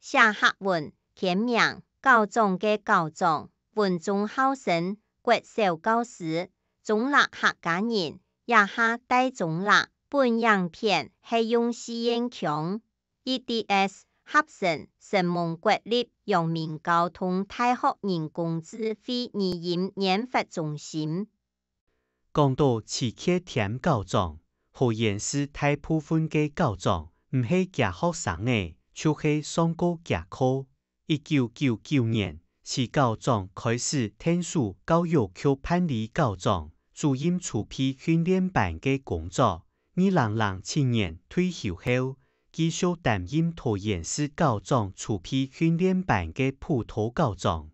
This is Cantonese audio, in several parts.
写客文、签名、告状嘅告状，文中考生、国小教师、中立客家人，也下大中立。本影片係用試驗腔 EDS 合成神蒙國立陽明交通大學人工智慧語音研發中心。講到詞曲填告狀，何言是大部分嘅告狀唔係假學生嘅，就是上過假課。1999年，是告狀開始聽數教育局辦理告狀主任儲備訓練班嘅工作。2007年退休後，繼續擔任桃園市告狀儲備訓練班嘅普通告狀。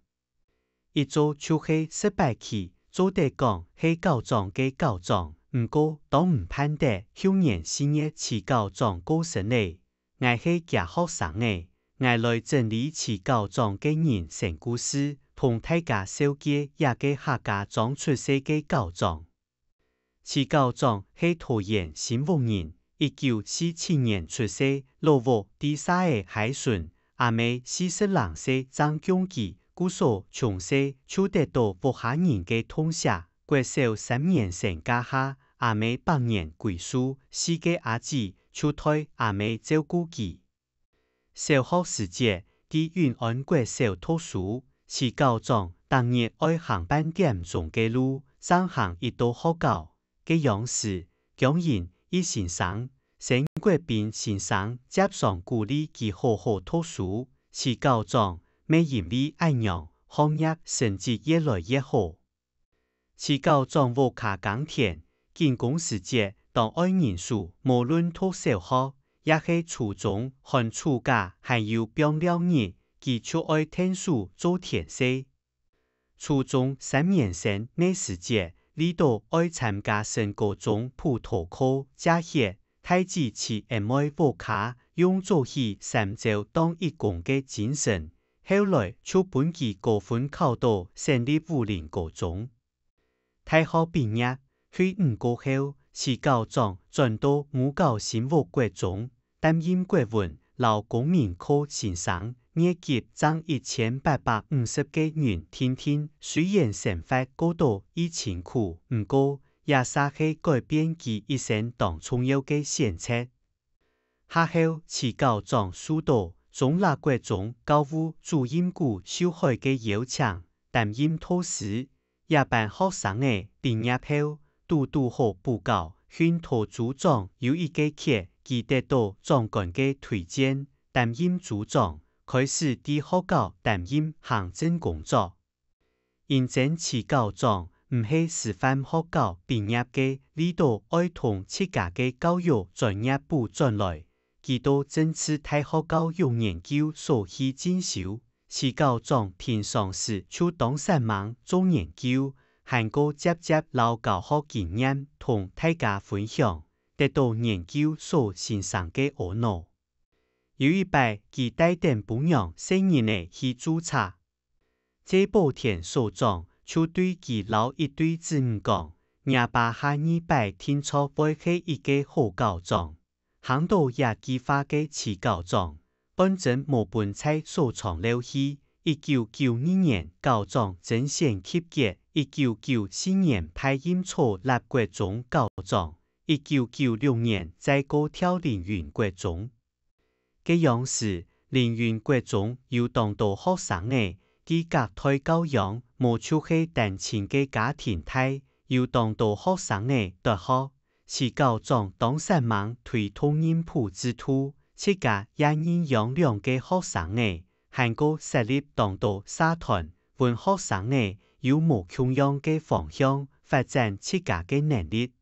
一做就是18期。做得講係告狀嘅告狀，唔過都唔判得去年4月持告狀過身嘞。我係假學生嘅，我來整理持告狀嘅人生故事，同大家紹介也嘅客家莊出世嘅告狀。持告狀係桃園新豐人，1947年出世，老屋第三個海孫，阿妹42歲張強基。故所從細就得到福下人嘅統寫，國小3年生家下，阿妹8年歸屬，4個阿姊就替阿妹照顧佢。小學時節，喺雲安國小讀書，持告狀當日愛行半點鐘嘅路，上行一到學校嘅樣時，強人一先生，成國斌先生接上鼓勵佢好好讀書，持告狀。每因為愛讓學業成績越來越好，持告狀無卡耕田，進公時節當愛念書，無論讀小學，也係初中和暑假，還有表了日，佢就愛聽書做田事。初中3年生那時節，你都愛參加升高中普通課，假學太子持唔愛無卡，用做起3週當一公嘅精神。後來就本期高分考到省立武林高中，大學畢業去5個後，持告狀轉到母校新武國中，擔任國文、老公民科先生，月給掙1850個元，天天雖然生活過到1000苦，唔過也煞係改變其一生當重要嘅選擇。下後持告狀數到。中立國中教務主任顧秀海嘅邀請，擔任導師，也辦學生嘅畢業後，拄好報告，訓導組長有一個缺，佢得到長官嘅推薦，擔任組長，開始喺學校擔任行政工作。因正持告狀唔係師範學校畢業嘅，呢度愛同自家嘅教育專業部轉來。佢到政治大學教育研究所去進修，持告狀平常時就當上網做研究，韓國接老教學經驗同大家分享，得到研究所先生嘅懊惱。有一擺，佢帶定本樣新人嚟去註冊，這寶田所長就對佢老一對子女講：廿八下呢擺聽錯會係一個好告狀。行到也計劃嘅持告狀，本陣無本菜所藏留去。1992年告狀正式結結，1994年派任錯立國中告狀，1996年再過跳凌雲國中。嘅樣時，凌雲國中有當到學生嘅，佢隔代教養，無就係單親嘅家庭態，有當到學生嘅大學。持告狀當上網推動音譜之徒，自家也認養兩個學生嘅，韓國設立當到社團，問學生嘅有無同樣嘅方向發展自家嘅能力。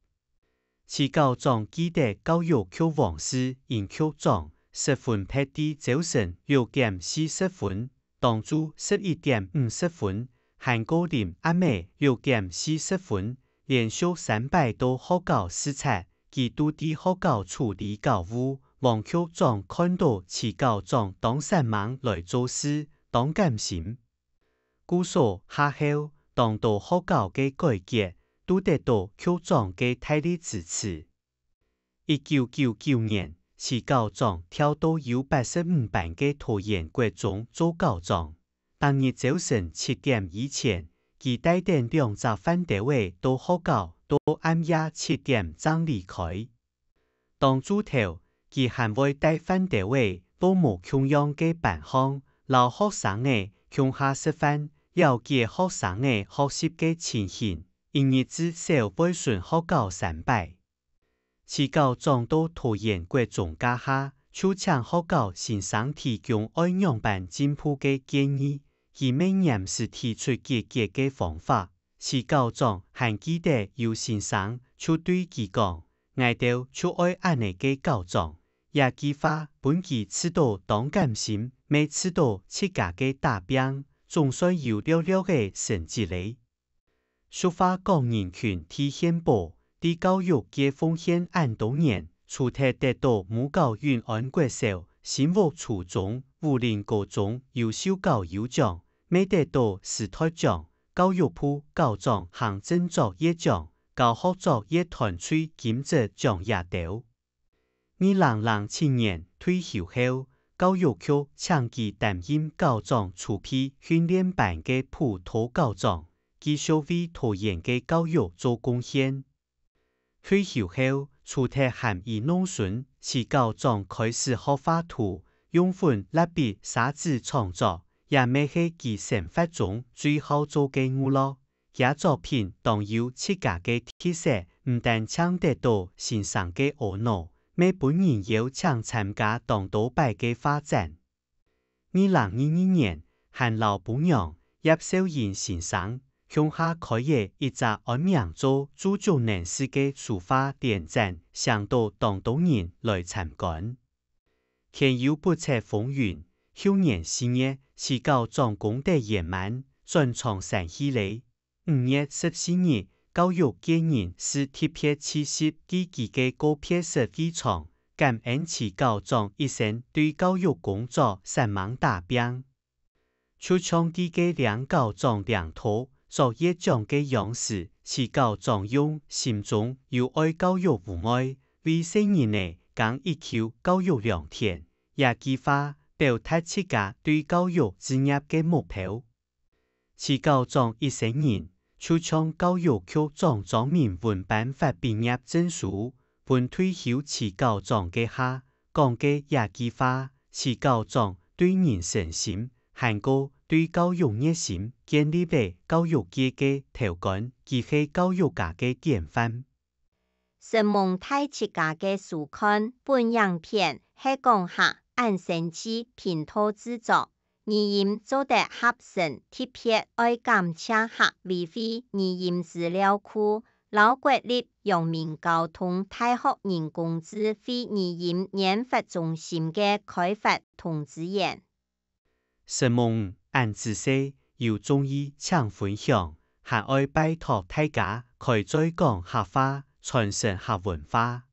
持告狀記得教育局往事，因局長10分配啲早晨6.40分，當主11.50分，韓國林阿妹6.40分。連續300多學校視察，佢都啲學校處理教務，王局長看到持告狀當上網來做事，當感心。故所下後，當到學校嘅改革，都得到局長嘅大力支持。1999年，市教狀跳到有85班嘅拖延國中做教狀。當日早晨7點以前，佢帶定2隻反對位到學校，到暗夜7點才離開。當主頭，佢還會帶反對位到無窮樣嘅班項，留學生嘅共下示範，了解學生嘅學習嘅情形，因而至少會順學校3擺。市教狀到拖延國中家下，就請學校先生提供愛樣板進步嘅建議，而每年是提出解決嘅方法。市教狀還記得有先生就對佢講，我哋就愛按呢嘅教狀，也激發本佢知道當監心，未知道自家嘅大病，總算有了嘅成績嚟。抒發講人權體現保。對教育嘅奉獻按多年，除體得到母教院安國小、新屋初中、武林高中優秀教育獎，未得到時代獎、教育部教長行政作業獎、教學作業團隊兼職獎也得。2007年退休後，教育局請佢擔任教長儲備訓練班嘅普通教長，繼續為拖延嘅教育做貢獻。退休後，除體含義農村，市教狀開始學畫圖，用粉蠟筆沙紙創作，也未係佢生活中最好做嘅娛樂。佢作品當有自家嘅特色，唔但搶得到先生嘅懊惱，每本人有搶參加當多擺嘅畫展。2022年，韓老闆娘葉秀賢先生向下開業一隻按名做鑄就能事嘅書畫聯展，想到當多人來參觀。天有不測風雲，去年4月，市教狀功德圓滿，專創新起嚟。5月14日，教育界人士特別70幾期嘅告別式機場，感恩市教狀一生對教育工作3萬大病。就從佢嘅兩教狀兩套作業獎嘅樣式，市教狀用心中有愛教育無愛，為成年嘅講一求教育良田，也激發表達自家對教育事業嘅目標。市教狀一生人，就從教育局狀狀明文頒發畢業證書，本退休市教狀嘅下，講嘅也激發市教狀對人誠心，韓國對教育熱心，建立為教育界嘅頭幹，既係教育界嘅典範。神蒙太自家嘅書刊本樣片係講下按神氣拼圖製作，而因做得合成，特別愛感謝下維護而因資料庫，老國立陽明交通大學人工智慧而因研發中心嘅開發同支援。神蒙按自細有中意搶分享，還愛拜託大家開再講客話，傳承客文化。